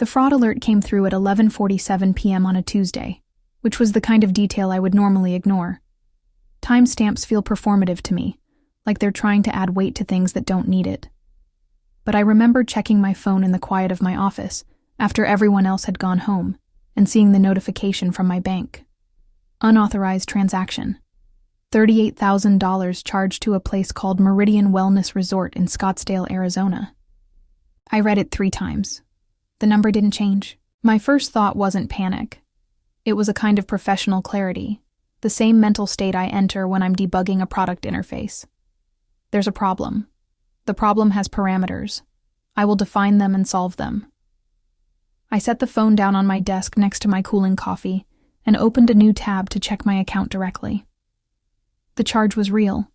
The fraud alert came through at 11:47 p.m. on a Tuesday, which was the kind of detail I would normally ignore. Timestamps feel performative to me, like they're trying to add weight to things that don't need it. But I remember checking my phone in the quiet of my office after everyone else had gone home and seeing the notification from my bank. Unauthorized transaction. $38,000 charged to a place called Meridian Wellness Resort in Scottsdale, Arizona. I read it 3 times. The number didn't change. My first thought wasn't panic. It was a kind of professional clarity, the same mental state I enter when I'm debugging a product interface. There's a problem. The problem has parameters. I will define them and solve them. I set the phone down on my desk next to my cooling coffee and opened a new tab to check my account directly. The charge was real.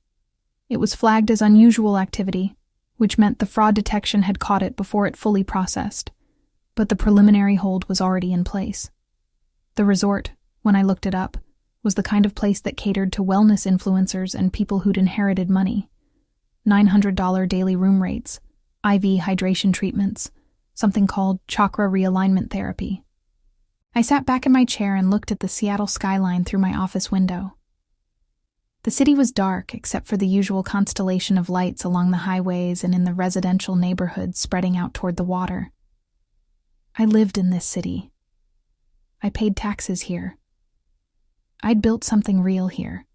It was flagged as unusual activity, which meant the fraud detection had caught it before it fully processed, but the preliminary hold was already in place. The resort, when I looked it up, was the kind of place that catered to wellness influencers and people who'd inherited money. $900 daily room rates, IV hydration treatments, something called chakra realignment therapy. I sat back in my chair and looked at the Seattle skyline through my office window. The city was dark except for the usual constellation of lights along the highways and in the residential neighborhoods spreading out toward the water. I lived in this city. I paid taxes here. I'd built something real here,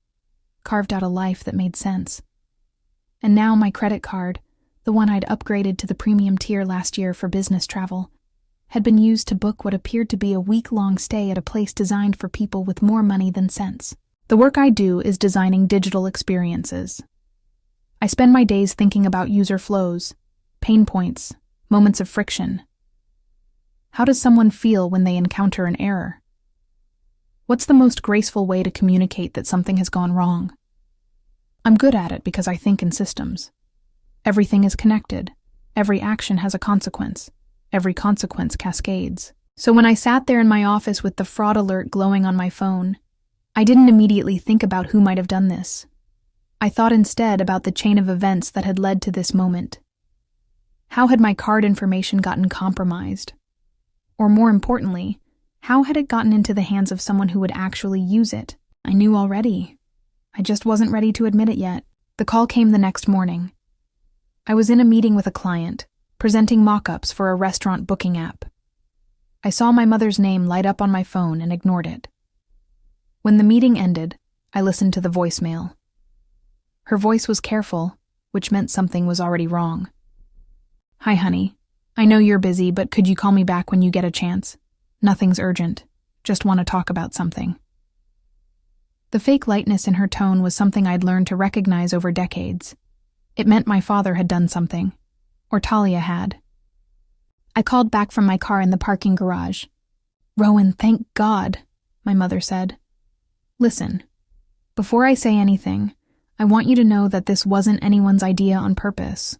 carved out a life that made sense. And now my credit card, the one I'd upgraded to the premium tier last year for business travel, had been used to book what appeared to be a week-long stay at a place designed for people with more money than sense. The work I do is designing digital experiences. I spend my days thinking about user flows, pain points, moments of friction. How does someone feel when they encounter an error? What's the most graceful way to communicate that something has gone wrong? I'm good at it because I think in systems. Everything is connected. Every action has a consequence. Every consequence cascades. So when I sat there in my office with the fraud alert glowing on my phone, I didn't immediately think about who might have done this. I thought instead about the chain of events that had led to this moment. How had my card information gotten compromised? Or more importantly, how had it gotten into the hands of someone who would actually use it? I knew already. I just wasn't ready to admit it yet. The call came the next morning. I was in a meeting with a client, presenting mock-ups for a restaurant booking app. I saw my mother's name light up on my phone and ignored it. When the meeting ended, I listened to the voicemail. Her voice was careful, which meant something was already wrong. "Hi, honey. I know you're busy, but could you call me back when you get a chance? Nothing's urgent. Just want to talk about something." The fake lightness in her tone was something I'd learned to recognize over decades. It meant my father had done something, or Talia had. I called back from my car in the parking garage. "Rowan, thank God," my mother said. "Listen, before I say anything, I want you to know that this wasn't anyone's idea on purpose.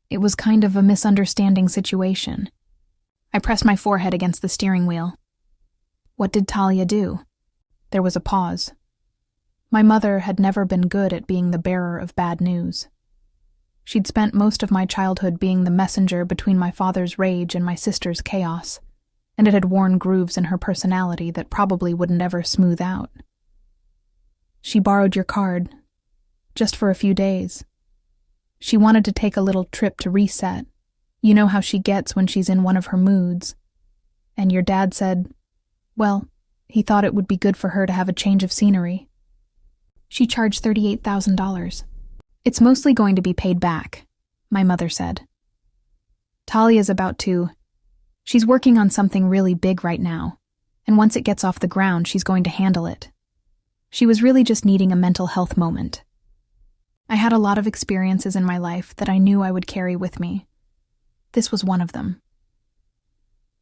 It was kind of a misunderstanding situation." I pressed my forehead against the steering wheel. "What did Talia do?" There was a pause. My mother had never been good at being the bearer of bad news. She'd spent most of my childhood being the messenger between my father's rage and my sister's chaos, and it had worn grooves in her personality that probably wouldn't ever smooth out. "She borrowed your card, just for a few days. She wanted to take a little trip to reset. You know how she gets when she's in one of her moods. And your dad said, well, he thought it would be good for her to have a change of scenery. She charged $38,000. It's mostly going to be paid back," my mother said. "Talia's she's working on something really big right now, and once it gets off the ground, she's going to handle it. She was really just needing a mental health moment. I had a lot of experiences in my life that I knew I would carry with me. This was one of them.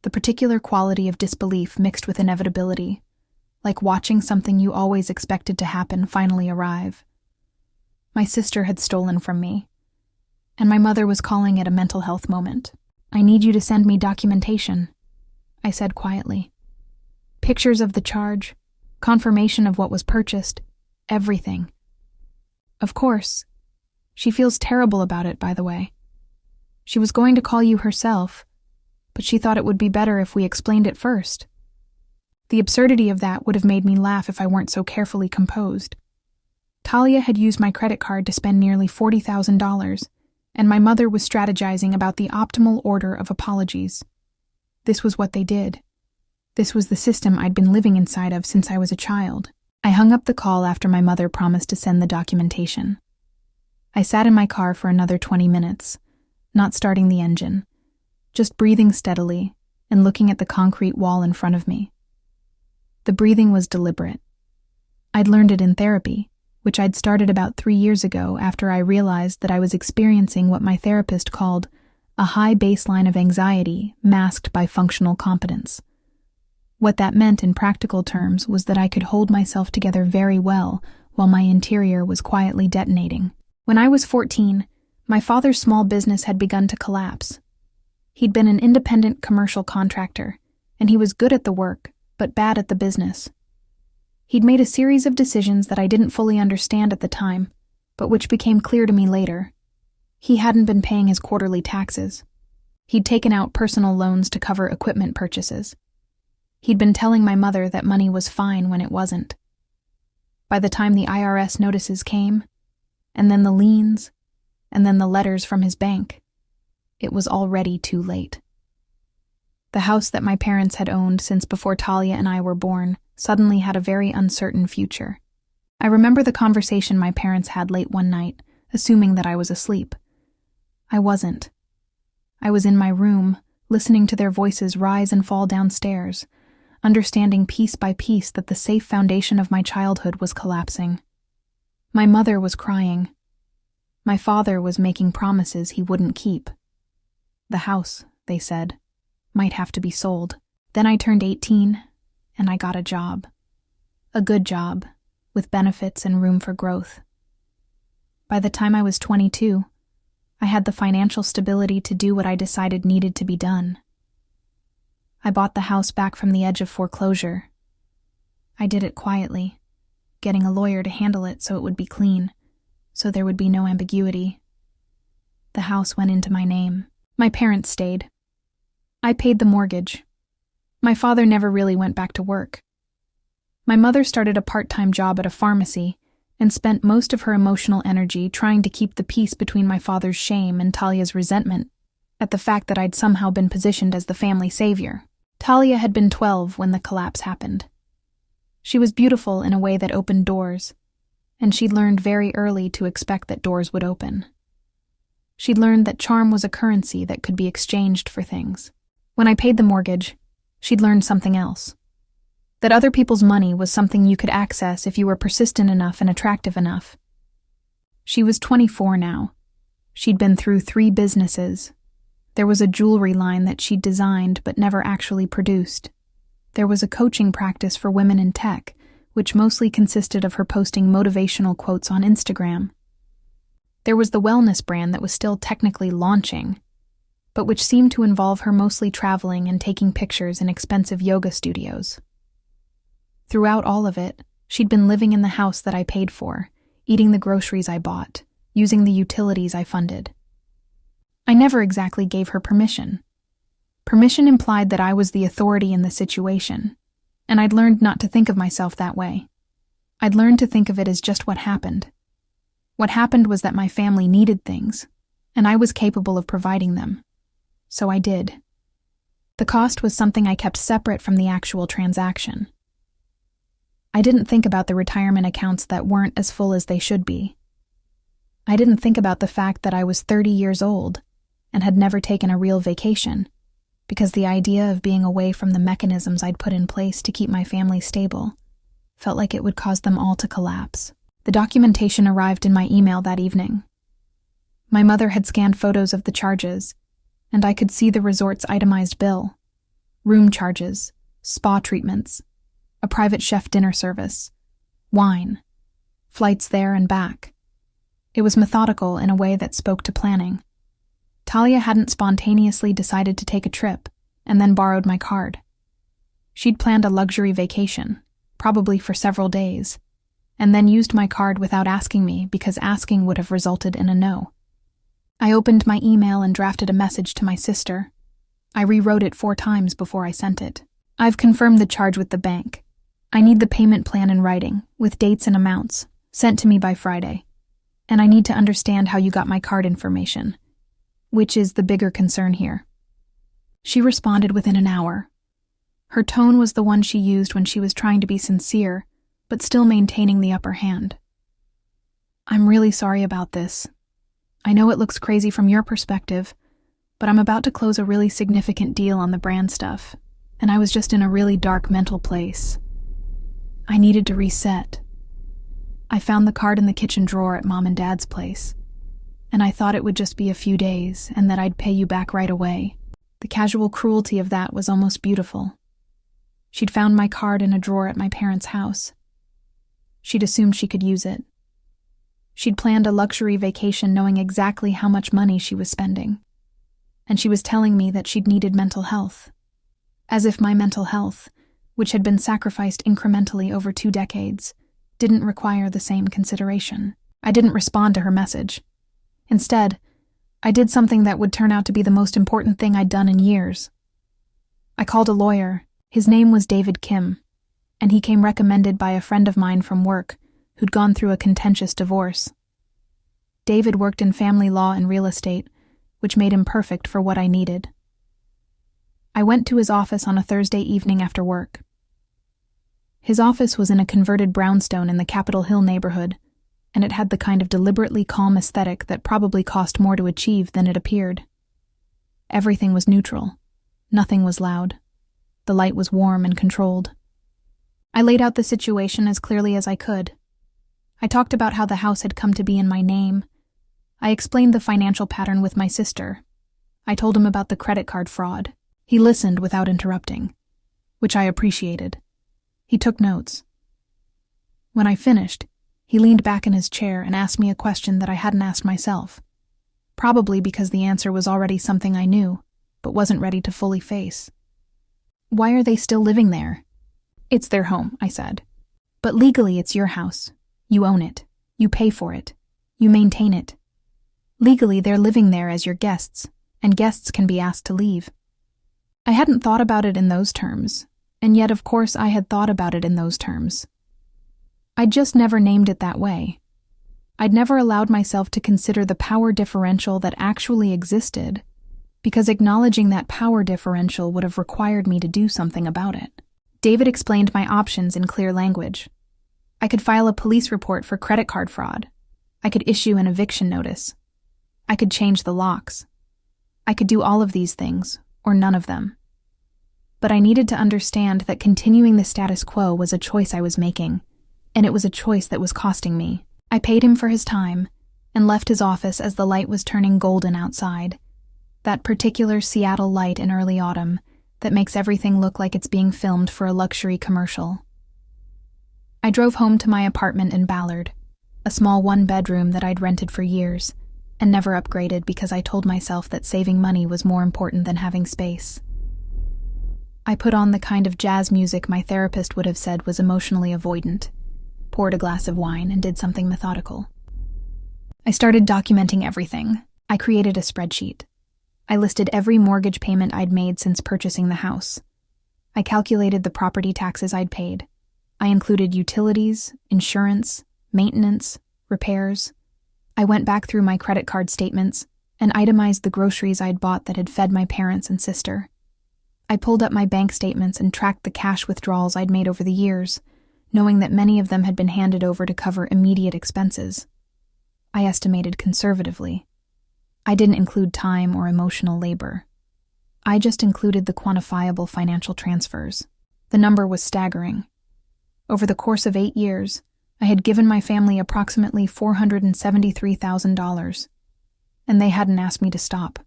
The particular quality of disbelief mixed with inevitability, like watching something you always expected to happen finally arrive. My sister had stolen from me, and my mother was calling it a mental health moment. "I need you to send me documentation," I said quietly. "Pictures of the charge, confirmation of what was purchased, everything." "Of course. She feels terrible about it, by the way. She was going to call you herself, but she thought it would be better if we explained it first. The absurdity of that would have made me laugh if I weren't so carefully composed. Talia had used my credit card to spend nearly $40,000, and my mother was strategizing about the optimal order of apologies. This was what they did. This was the system I'd been living inside of since I was a child. I hung up the call after my mother promised to send the documentation. I sat in my car for another 20 minutes, not starting the engine, just breathing steadily and looking at the concrete wall in front of me. The breathing was deliberate. I'd learned it in therapy, which I'd started about 3 years ago after I realized that I was experiencing what my therapist called a high baseline of anxiety masked by functional competence. What that meant in practical terms was that I could hold myself together very well while my interior was quietly detonating. When I was 14, my father's small business had begun to collapse. He'd been an independent commercial contractor, and he was good at the work, but bad at the business. He'd made a series of decisions that I didn't fully understand at the time, but which became clear to me later. He hadn't been paying his quarterly taxes. He'd taken out personal loans to cover equipment purchases. He'd been telling my mother that money was fine when it wasn't. By the time the IRS notices came, and then the liens, and then the letters from his bank, it was already too late. The house that my parents had owned since before Talia and I were born suddenly had a very uncertain future. I remember the conversation my parents had late one night, assuming that I was asleep. I wasn't. I was in my room, listening to their voices rise and fall downstairs, understanding piece by piece that the safe foundation of my childhood was collapsing. My mother was crying. My father was making promises he wouldn't keep. The house, they said, might have to be sold. Then I turned 18, and I got a job. A good job, with benefits and room for growth. By the time I was 22, I had the financial stability to do what I decided needed to be done. I bought the house back from the edge of foreclosure. I did it quietly, getting a lawyer to handle it so it would be clean, so there would be no ambiguity. The house went into my name. My parents stayed. I paid the mortgage. My father never really went back to work. My mother started a part-time job at a pharmacy and spent most of her emotional energy trying to keep the peace between my father's shame and Talia's resentment at the fact that I'd somehow been positioned as the family savior. Talia had been 12 when the collapse happened. She was beautiful in a way that opened doors, and she'd learned very early to expect that doors would open. She'd learned that charm was a currency that could be exchanged for things. When I paid the mortgage, she'd learned something else. That other people's money was something you could access if you were persistent enough and attractive enough. She was 24 now. She'd been through 3 businesses. There was a jewelry line that she'd designed but never actually produced. There was a coaching practice for women in tech, which mostly consisted of her posting motivational quotes on Instagram. There was the wellness brand that was still technically launching, but which seemed to involve her mostly traveling and taking pictures in expensive yoga studios. Throughout all of it, she'd been living in the house that I paid for, eating the groceries I bought, using the utilities I funded. I never exactly gave her permission. Permission implied that I was the authority in the situation, and I'd learned not to think of myself that way. I'd learned to think of it as just what happened. What happened was that my family needed things, and I was capable of providing them. So I did. The cost was something I kept separate from the actual transaction. I didn't think about the retirement accounts that weren't as full as they should be. I didn't think about the fact that I was 30 years old and had never taken a real vacation, because the idea of being away from the mechanisms I'd put in place to keep my family stable felt like it would cause them all to collapse. The documentation arrived in my email that evening. My mother had scanned photos of the charges, and I could see the resort's itemized bill: room charges, spa treatments, a private chef dinner service, wine, flights there and back. It was methodical in a way that spoke to planning. Talia hadn't spontaneously decided to take a trip and then borrowed my card. She'd planned a luxury vacation, probably for several days, and then used my card without asking me because asking would have resulted in a no. I opened my email and drafted a message to my sister. I rewrote it 4 times before I sent it. I've confirmed the charge with the bank. I need the payment plan in writing, with dates and amounts, sent to me by Friday. And I need to understand how you got my card information, which is the bigger concern here. She responded within an hour. Her tone was the one she used when she was trying to be sincere, but still maintaining the upper hand. I'm really sorry about this. I know it looks crazy from your perspective, but I'm about to close a really significant deal on the brand stuff, and I was just in a really dark mental place. I needed to reset. I found the card in the kitchen drawer at Mom and Dad's place, and I thought it would just be a few days and that I'd pay you back right away. The casual cruelty of that was almost beautiful. She'd found my card in a drawer at my parents' house. She'd assumed she could use it. She'd planned a luxury vacation knowing exactly how much money she was spending. And she was telling me that she'd needed mental health. As if my mental health, which had been sacrificed incrementally over 2 decades, didn't require the same consideration. I didn't respond to her message. Instead, I did something that would turn out to be the most important thing I'd done in years. I called a lawyer. His name was David Kim, and he came recommended by a friend of mine from work who'd gone through a contentious divorce. David worked in family law and real estate, which made him perfect for what I needed. I went to his office on a Thursday evening after work. His office was in a converted brownstone in the Capitol Hill neighborhood, and it had the kind of deliberately calm aesthetic that probably cost more to achieve than it appeared. Everything was neutral. Nothing was loud. The light was warm and controlled. I laid out the situation as clearly as I could. I talked about how the house had come to be in my name. I explained the financial pattern with my sister. I told him about the credit card fraud. He listened without interrupting, which I appreciated. He took notes. When I finished, he leaned back in his chair and asked me a question that I hadn't asked myself, probably because the answer was already something I knew, but wasn't ready to fully face. Why are they still living there? It's their home, I said. But legally it's your house. You own it. You pay for it. You maintain it. Legally they're living there as your guests, and guests can be asked to leave. I hadn't thought about it in those terms, and yet of course I had thought about it in those terms. I'd just never named it that way. I'd never allowed myself to consider the power differential that actually existed, because acknowledging that power differential would have required me to do something about it. David explained my options in clear language. I could file a police report for credit card fraud. I could issue an eviction notice. I could change the locks. I could do all of these things, or none of them. But I needed to understand that continuing the status quo was a choice I was making, and it was a choice that was costing me. I paid him for his time, and left his office as the light was turning golden outside. That particular Seattle light in early autumn that makes everything look like it's being filmed for a luxury commercial. I drove home to my apartment in Ballard, a small 1-bedroom that I'd rented for years, and never upgraded because I told myself that saving money was more important than having space. I put on the kind of jazz music my therapist would have said was emotionally avoidant, poured a glass of wine, and did something methodical. I started documenting everything. I created a spreadsheet. I listed every mortgage payment I'd made since purchasing the house. I calculated the property taxes I'd paid. I included utilities, insurance, maintenance, repairs. I went back through my credit card statements and itemized the groceries I'd bought that had fed my parents and sister. I pulled up my bank statements and tracked the cash withdrawals I'd made over the years, knowing that many of them had been handed over to cover immediate expenses. I estimated conservatively. I didn't include time or emotional labor. I just included the quantifiable financial transfers. The number was staggering. Over the course of 8 years, I had given my family approximately $473,000, and they hadn't asked me to stop.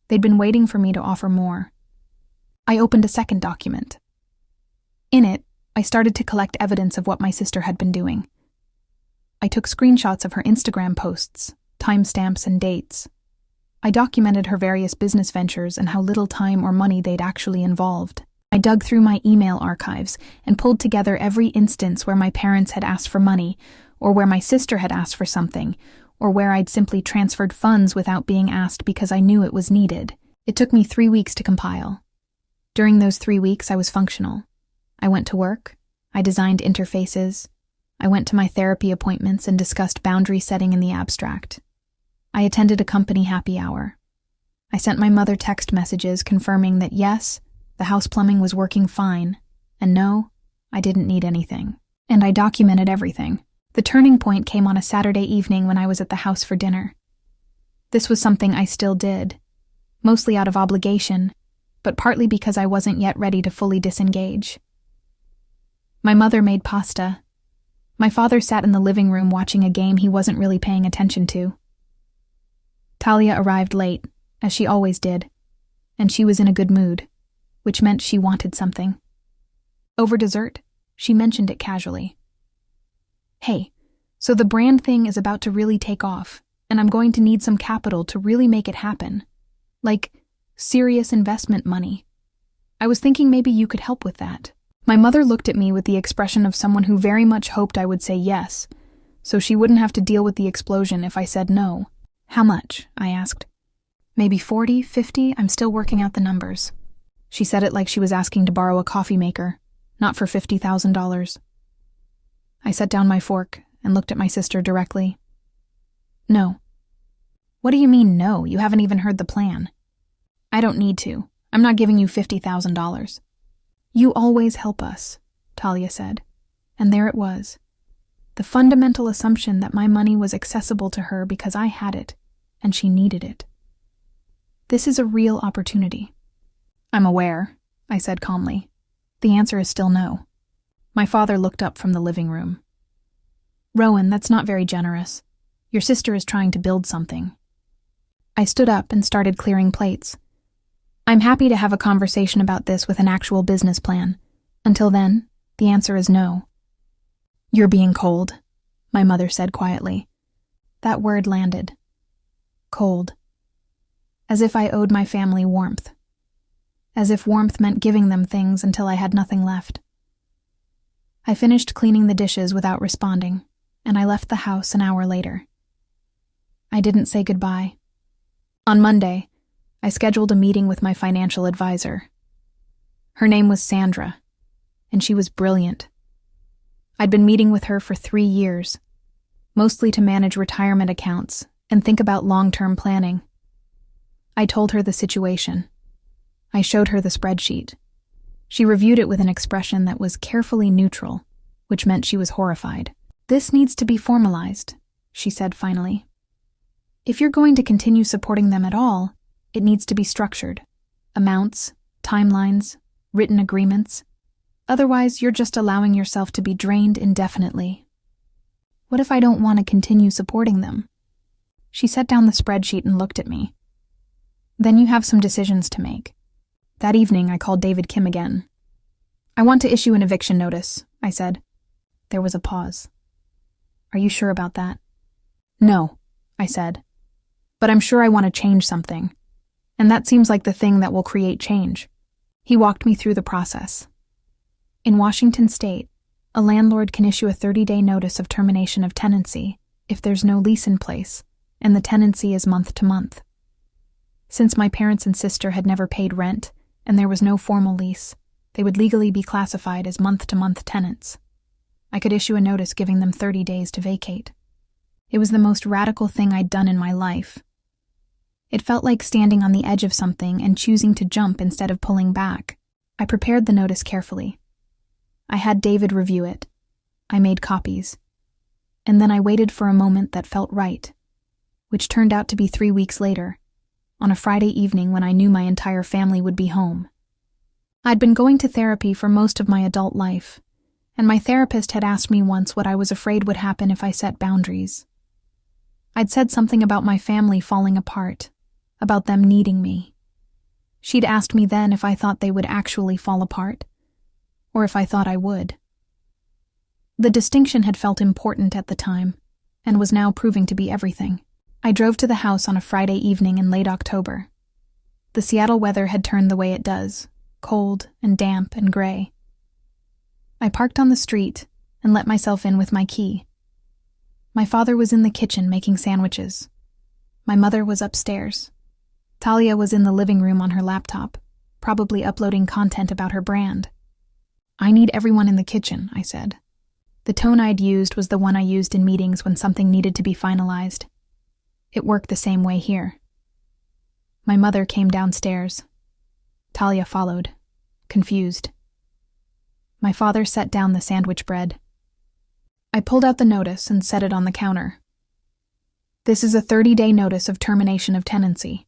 They'd been waiting for me to offer more. I opened a second document. In it, I started to collect evidence of what my sister had been doing. I took screenshots of her Instagram posts, timestamps, and dates. I documented her various business ventures and how little time or money they'd actually involved. I dug through my email archives and pulled together every instance where my parents had asked for money, or where my sister had asked for something, or where I'd simply transferred funds without being asked because I knew it was needed. It took me 3 weeks to compile. During those 3 weeks, I was functional. I went to work, I designed interfaces, I went to my therapy appointments and discussed boundary setting in the abstract. I attended a company happy hour. I sent my mother text messages confirming that yes, the house plumbing was working fine, and no, I didn't need anything. And I documented everything. The turning point came on a Saturday evening when I was at the house for dinner. This was something I still did, mostly out of obligation, but partly because I wasn't yet ready to fully disengage. My mother made pasta. My father sat in the living room watching a game he wasn't really paying attention to. Talia arrived late, as she always did, and she was in a good mood, which meant she wanted something. Over dessert, she mentioned it casually. Hey, so the brand thing is about to really take off, and I'm going to need some capital to really make it happen. Like, serious investment money. I was thinking maybe you could help with that. My mother looked at me with the expression of someone who very much hoped I would say yes, so she wouldn't have to deal with the explosion if I said no. How much? I asked. Maybe 40, 50, I'm still working out the numbers. She said it like she was asking to borrow a coffee maker, not for $50,000. I set down my fork and looked at my sister directly. No. What do you mean no? You haven't even heard the plan. I don't need to. I'm not giving you $50,000. You always help us, Talia said. And there it was. The fundamental assumption that my money was accessible to her because I had it, and she needed it. This is a real opportunity. I'm aware, I said calmly. The answer is still no. My father looked up from the living room. Rowan, that's not very generous. Your sister is trying to build something. I stood up and started clearing plates. I'm happy to have a conversation about this with an actual business plan. Until then, the answer is no. You're being cold, my mother said quietly. That word landed. Cold. As if I owed my family warmth. As if warmth meant giving them things until I had nothing left. I finished cleaning the dishes without responding, and I left the house an hour later. I didn't say goodbye. On Monday, I scheduled a meeting with my financial advisor. Her name was Sandra, and she was brilliant. I'd been meeting with her for 3 years, mostly to manage retirement accounts and think about long-term planning. I told her the situation. I showed her the spreadsheet. She reviewed it with an expression that was carefully neutral, which meant she was horrified. This needs to be formalized, she said finally. If you're going to continue supporting them at all, it needs to be structured. Amounts, timelines, written agreements. Otherwise, you're just allowing yourself to be drained indefinitely. What if I don't want to continue supporting them? She set down the spreadsheet and looked at me. Then you have some decisions to make. That evening, I called David Kim again. I want to issue an eviction notice, I said. There was a pause. Are you sure about that? No, I said. But I'm sure I want to change something. And that seems like the thing that will create change. He walked me through the process. In Washington state, a landlord can issue a 30-day notice of termination of tenancy if there's no lease in place and the tenancy is month to month. Since my parents and sister had never paid rent and there was no formal lease, they would legally be classified as month-to-month tenants. I could issue a notice giving them 30 days to vacate. It was the most radical thing I'd done in my life. It felt like standing on the edge of something and choosing to jump instead of pulling back. I prepared the notice carefully. I had David review it. I made copies. And then I waited for a moment that felt right, which turned out to be 3 weeks later, on a Friday evening when I knew my entire family would be home. I'd been going to therapy for most of my adult life, and my therapist had asked me once what I was afraid would happen if I set boundaries. I'd said something about my family falling apart, about them needing me. She'd asked me then if I thought they would actually fall apart, or if I thought I would. The distinction had felt important at the time, and was now proving to be everything. I drove to the house on a Friday evening in late October. The Seattle weather had turned the way it does, cold and damp and gray. I parked on the street and let myself in with my key. My father was in the kitchen making sandwiches. My mother was upstairs. Talia was in the living room on her laptop, probably uploading content about her brand. "I need everyone in the kitchen," I said. The tone I'd used was the one I used in meetings when something needed to be finalized. It worked the same way here. My mother came downstairs. Talia followed, confused. My father set down the sandwich bread. I pulled out the notice and set it on the counter. "This is a 30-day notice of termination of tenancy.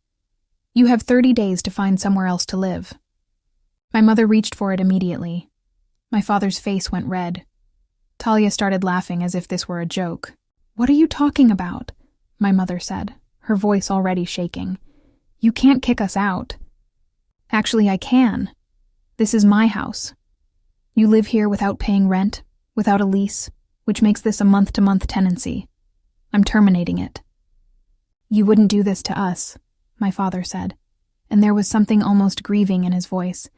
You have 30 days to find somewhere else to live." My mother reached for it immediately. My father's face went red. Talia started laughing as if this were a joke. "What are you talking about?" my mother said, her voice already shaking. "You can't kick us out." "Actually, I can. This is my house. You live here without paying rent, without a lease, which makes this a month-to-month tenancy. I'm terminating it." "You wouldn't do this to us," my father said, and there was something almost grieving in his voice,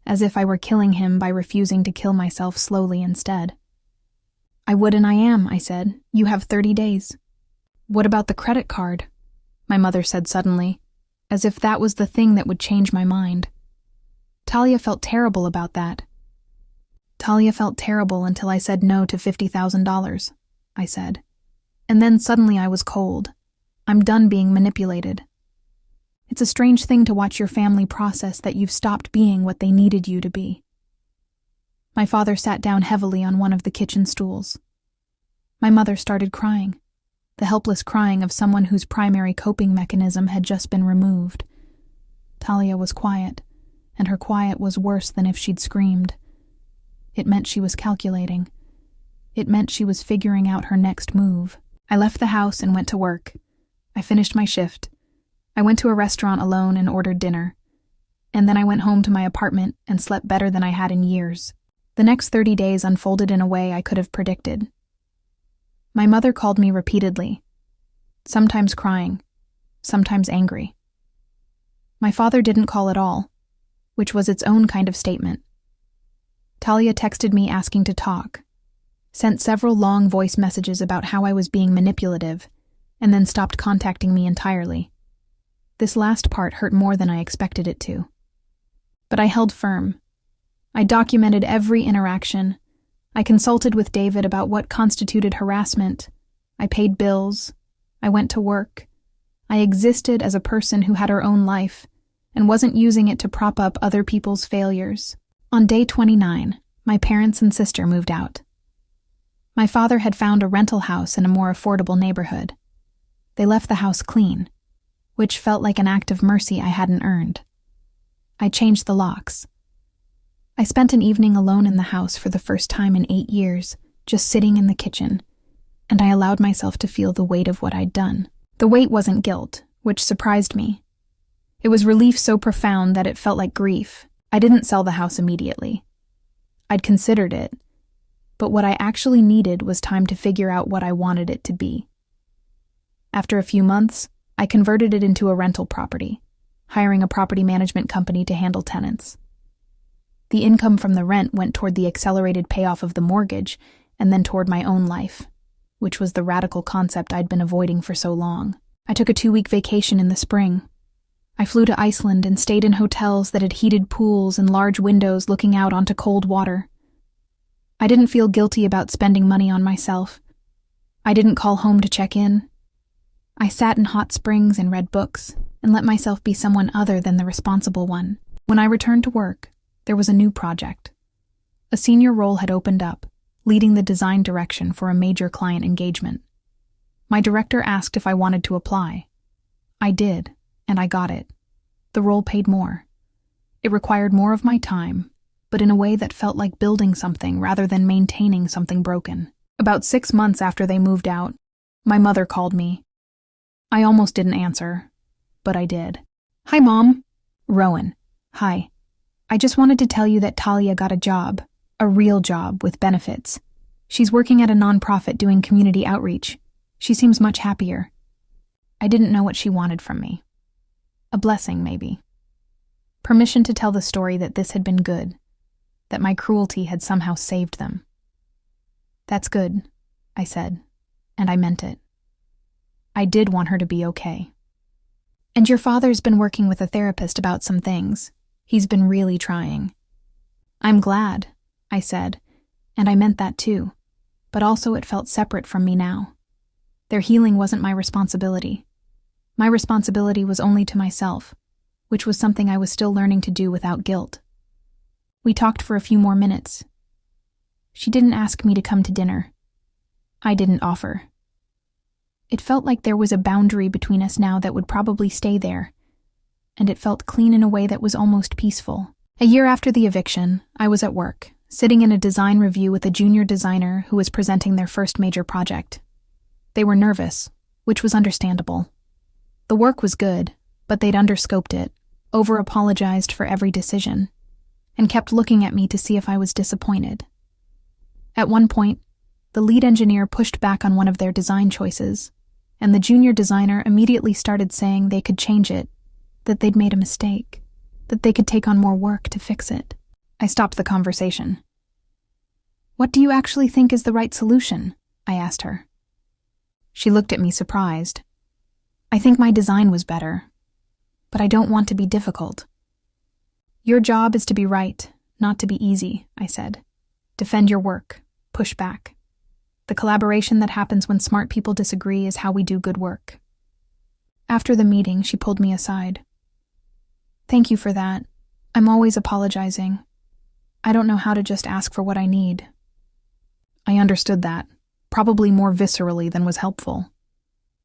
as if I were killing him by refusing to kill myself slowly instead. "I would and I am," I said. "You have 30 days. "What about the credit card?" my mother said suddenly, as if that was the thing that would change my mind. Talia felt terrible about that. "Talia felt terrible until I said no to $50,000, I said. And then suddenly I was cold. I'm done being manipulated. It's a strange thing to watch your family process that you've stopped being what they needed you to be. My father sat down heavily on one of the kitchen stools. My mother started crying, the helpless crying of someone whose primary coping mechanism had just been removed. Talia was quiet, and her quiet was worse than if she'd screamed. It meant she was calculating. It meant she was figuring out her next move. I left the house and went to work. I finished my shift. I went to a restaurant alone and ordered dinner. And then I went home to my apartment and slept better than I had in years. The next 30 days unfolded in a way I could have predicted. My mother called me repeatedly, sometimes crying, sometimes angry. My father didn't call at all, which was its own kind of statement. Talia texted me asking to talk, sent several long voice messages about how I was being manipulative, and then stopped contacting me entirely. This last part hurt more than I expected it to. But I held firm. I documented every interaction. I consulted with David about what constituted harassment. I paid bills. I went to work. I existed as a person who had her own life and wasn't using it to prop up other people's failures. On day 29, my parents and sister moved out. My father had found a rental house in a more affordable neighborhood. They left the house clean, which felt like an act of mercy I hadn't earned. I changed the locks. I spent an evening alone in the house for the first time in 8 years, just sitting in the kitchen, and I allowed myself to feel the weight of what I'd done. The weight wasn't guilt, which surprised me. It was relief so profound that it felt like grief. I didn't sell the house immediately. I'd considered it, but what I actually needed was time to figure out what I wanted it to be. After a few months, I converted it into a rental property, hiring a property management company to handle tenants. The income from the rent went toward the accelerated payoff of the mortgage and then toward my own life, which was the radical concept I'd been avoiding for so long. I took a 2-week vacation in the spring. I flew to Iceland and stayed in hotels that had heated pools and large windows looking out onto cold water. I didn't feel guilty about spending money on myself. I didn't call home to check in. I sat in hot springs and read books and let myself be someone other than the responsible one. When I returned to work, there was a new project. A senior role had opened up, leading the design direction for a major client engagement. My director asked if I wanted to apply. I did, and I got it. The role paid more. It required more of my time, but in a way that felt like building something rather than maintaining something broken. About 6 months after they moved out, my mother called me. I almost didn't answer, but I did. "Hi, Mom." "Rowan, hi. I just wanted to tell you that Talia got a job, a real job with benefits. She's working at a nonprofit doing community outreach. She seems much happier." I didn't know what she wanted from me. A blessing, maybe. Permission to tell the story that this had been good, that my cruelty had somehow saved them. "That's good," I said, and I meant it. I did want her to be okay. And your father's been working with a therapist about some things. He's been really trying. I'm glad, I said, and I meant that too, but also it felt separate from me now. Their healing wasn't my responsibility. My responsibility was only to myself, which was something I was still learning to do without guilt. We talked for a few more minutes. She didn't ask me to come to dinner. I didn't offer. It felt like there was a boundary between us now that would probably stay there, and it felt clean in a way that was almost peaceful. A year after the eviction, I was at work, sitting in a design review with a junior designer who was presenting their first major project. They were nervous, which was understandable. The work was good, but they'd underscoped it, over-apologized for every decision, and kept looking at me to see if I was disappointed. At one point, the lead engineer pushed back on one of their design choices, and the junior designer immediately started saying they could change it, that they'd made a mistake, that they could take on more work to fix it. I stopped the conversation. What do you actually think is the right solution? I asked her. She looked at me surprised. I think my design was better, but I don't want to be difficult. Your job is to be right, not to be easy, I said. Defend your work, push back. The collaboration that happens when smart people disagree is how we do good work. After the meeting, she pulled me aside. Thank you for that. I'm always apologizing. I don't know how to just ask for what I need. I understood that, probably more viscerally than was helpful.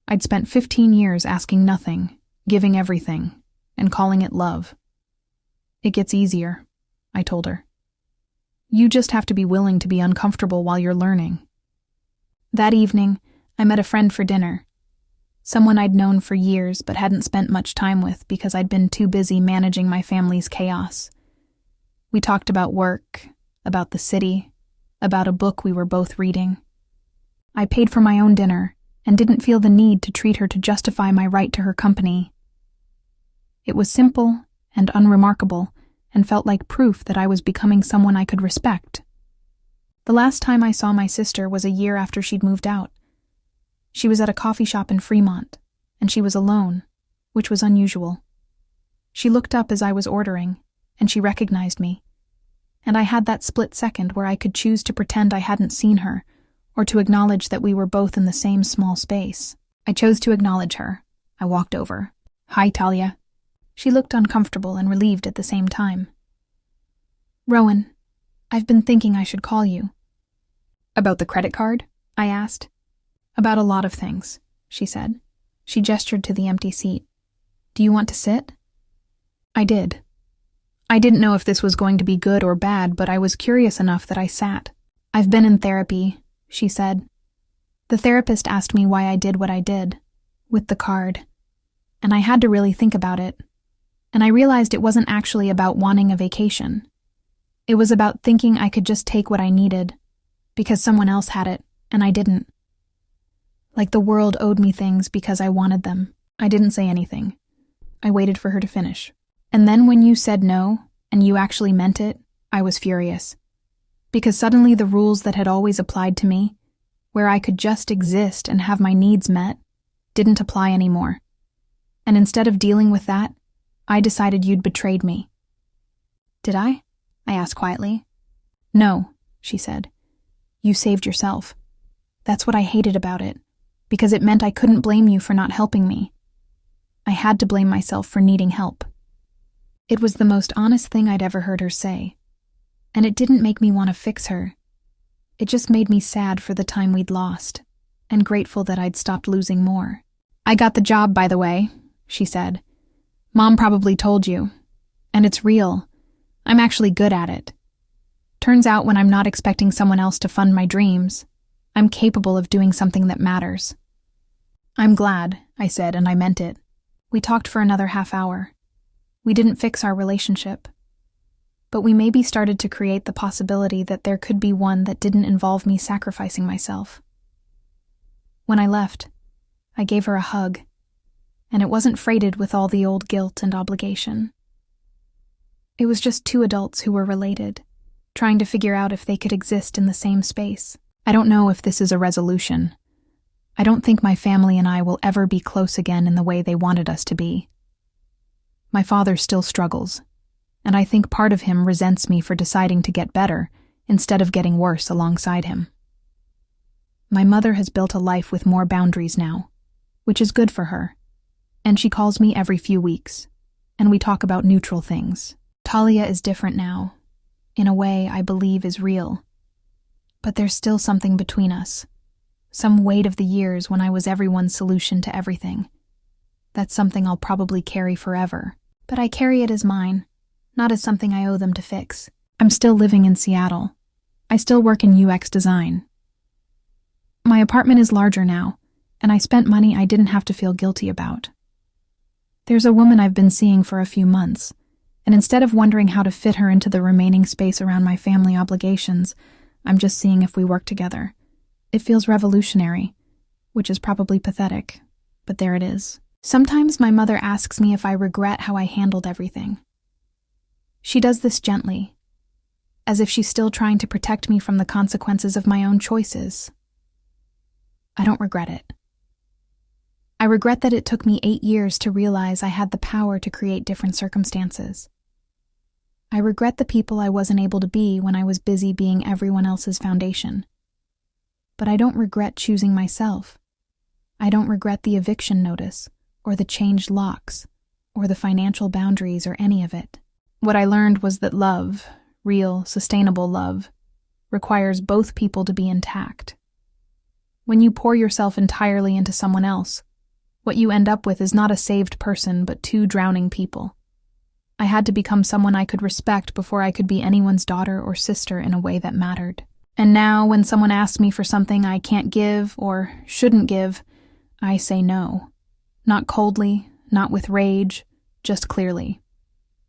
I'd spent 15 years asking nothing, giving everything, and calling it love. It gets easier, I told her. You just have to be willing to be uncomfortable while you're learning. That evening, I met a friend for dinner. Someone I'd known for years but hadn't spent much time with because I'd been too busy managing my family's chaos. We talked about work, about the city, about a book we were both reading. I paid for my own dinner and didn't feel the need to treat her to justify my right to her company. It was simple and unremarkable and felt like proof that I was becoming someone I could respect. The last time I saw my sister was a year after she'd moved out. She was at a coffee shop in Fremont, and she was alone, which was unusual. She looked up as I was ordering, and she recognized me. And I had that split second where I could choose to pretend I hadn't seen her, or to acknowledge that we were both in the same small space. I chose to acknowledge her. I walked over. Hi, Talia. She looked uncomfortable and relieved at the same time. Rowan, I've been thinking I should call you. About the credit card? I asked. About a lot of things, she said. She gestured to the empty seat. Do you want to sit? I did. I didn't know if this was going to be good or bad, but I was curious enough that I sat. I've been in therapy, she said. The therapist asked me why I did what I did, with the card. And I had to really think about it. And I realized it wasn't actually about wanting a vacation. It was about thinking I could just take what I needed, because someone else had it, and I didn't. Like the world owed me things because I wanted them. I didn't say anything. I waited for her to finish. And then when you said no, and you actually meant it, I was furious. Because suddenly the rules that had always applied to me, where I could just exist and have my needs met, didn't apply anymore. And instead of dealing with that, I decided you'd betrayed me. Did I? I asked quietly. No, she said. You saved yourself. That's what I hated about it, because it meant I couldn't blame you for not helping me. I had to blame myself for needing help. It was the most honest thing I'd ever heard her say, and it didn't make me want to fix her. It just made me sad for the time we'd lost, and grateful that I'd stopped losing more. I got the job, by the way, she said. Mom probably told you, and it's real. I'm actually good at it. Turns out when I'm not expecting someone else to fund my dreams, I'm capable of doing something that matters. I'm glad, I said, and I meant it. We talked for another half hour. We didn't fix our relationship, but we maybe started to create the possibility that there could be one that didn't involve me sacrificing myself. When I left, I gave her a hug, and it wasn't freighted with all the old guilt and obligation. It was just two adults who were related, trying to figure out if they could exist in the same space. I don't know if this is a resolution. I don't think my family and I will ever be close again in the way they wanted us to be. My father still struggles, and I think part of him resents me for deciding to get better instead of getting worse alongside him. My mother has built a life with more boundaries now, which is good for her, and she calls me every few weeks, and we talk about neutral things. Talia is different now, in a way I believe is real. But there's still something between us, some weight of the years when I was everyone's solution to everything. That's something I'll probably carry forever, but I carry it as mine, not as something I owe them to fix. I'm still living in Seattle. I still work in UX design. My apartment is larger now, and I spent money I didn't have to feel guilty about. There's a woman I've been seeing for a few months, and instead of wondering how to fit her into the remaining space around my family obligations, I'm just seeing if we work together. It feels revolutionary, which is probably pathetic, but there it is. Sometimes my mother asks me if I regret how I handled everything. She does this gently, as if she's still trying to protect me from the consequences of my own choices. I don't regret it. I regret that it took me 8 years to realize I had the power to create different circumstances. I regret the people I wasn't able to be when I was busy being everyone else's foundation. But I don't regret choosing myself. I don't regret the eviction notice, or the changed locks, or the financial boundaries, or any of it. What I learned was that love, real, sustainable love, requires both people to be intact. When you pour yourself entirely into someone else, what you end up with is not a saved person, but 2 drowning people. I had to become someone I could respect before I could be anyone's daughter or sister in a way that mattered. And now, when someone asks me for something I can't give or shouldn't give, I say no. Not coldly, not with rage, just clearly.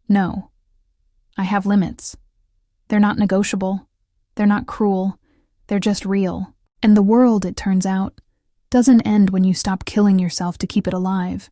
No. I have limits. They're not negotiable. They're not cruel. They're just real. And the world, it turns out, doesn't end when you stop killing yourself to keep it alive.